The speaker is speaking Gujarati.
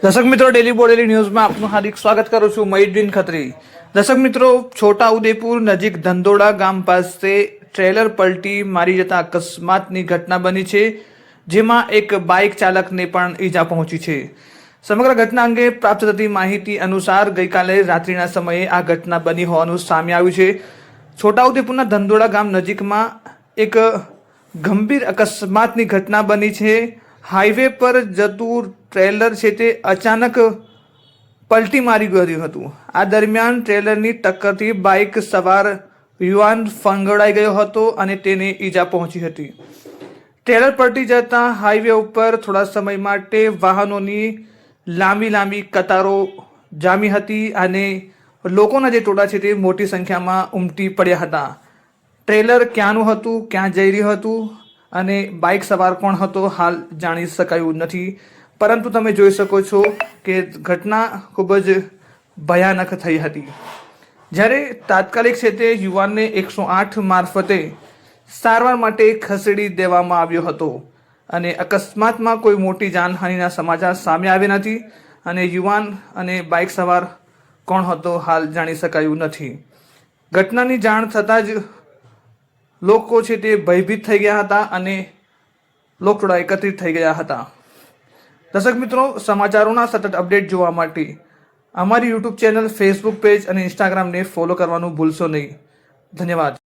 દર્શક મિત્રો, ડેલી બોડેલી ન્યૂઝમાં આપનું હાર્દિક સ્વાગત કરું છું. મયુદ્દીન ખત્રી. દર્શક મિત્રો, છોટા ઉદેપુર નજીક ધંધોડા ગામ પાસે ટ્રેલર પલટી મારી જતા અકસ્માતની ઘટના બની છે, જેમાં એક બાઇક ચાલકને પણ ઈજા પહોંચી છે. સમગ્ર ઘટના અંગે પ્રાપ્ત થતી માહિતી અનુસાર ગઈકાલે રાત્રિના સમયે આ ઘટના બની હોવાનું સામે આવ્યું છે. છોટાઉદેપુરના ધંધોડા ગામ નજીકમાં એક ગંભીર અકસ્માતની ઘટના બની છે. હાઈવે પર જતું ટ્રેલર છે તે અચાનક પલટી મારી ગયું હતું. આ દરમિયાન ટ્રેલરની ટક્કરથી બાઇક સવાર યુવાન ફંગોળાઈ ગયો હતો અને તેને ઈજા પહોંચી હતી. ટ્રેલર પલટી જતા હાઈવે ઉપર થોડા સમય માટે વાહનોની લાંબી કતારો જામી હતી અને લોકોના જે ટોળા છે તે મોટી સંખ્યામાં ઉમટી પડ્યા હતા. ટ્રેલર ક્યાંનું હતું, ક્યાં જઈ રહ્યું હતું અને બાઇક સવાર કોણ હતો હાલ જાણી શકાયું નથી, પરંતુ તમે જોઈ શકો છો કે ઘટના ખૂબ જ ભયાનક થઈ હતી. જ્યારે તાત્કાલિક છે તે યુવાનને 108 મારફતે સારવાર માટે ખસેડી દેવામાં આવ્યો હતો અને અકસ્માતમાં કોઈ મોટી જાનહાનિના સમાચાર સામે આવ્યા નથી અને યુવાન અને બાઇક સવાર કોણ હતો હાલ જાણી શકાયું નથી. ઘટનાની જાણ થતાં જ લોકો છે તે ભયભીત થઈ ગયા હતા અને લોકટોળા એકત્રિત થઈ ગયા હતા. દર્શક મિત્રો, સમાચારોના સતત અપડેટ જોવા માટે અમારી યુટ્યુબ ચેનલ, ફેસબુક પેજ અને ઇન્સ્ટાગ્રામને ફોલો કરવાનું ભૂલશો નહીં. ધન્યવાદ.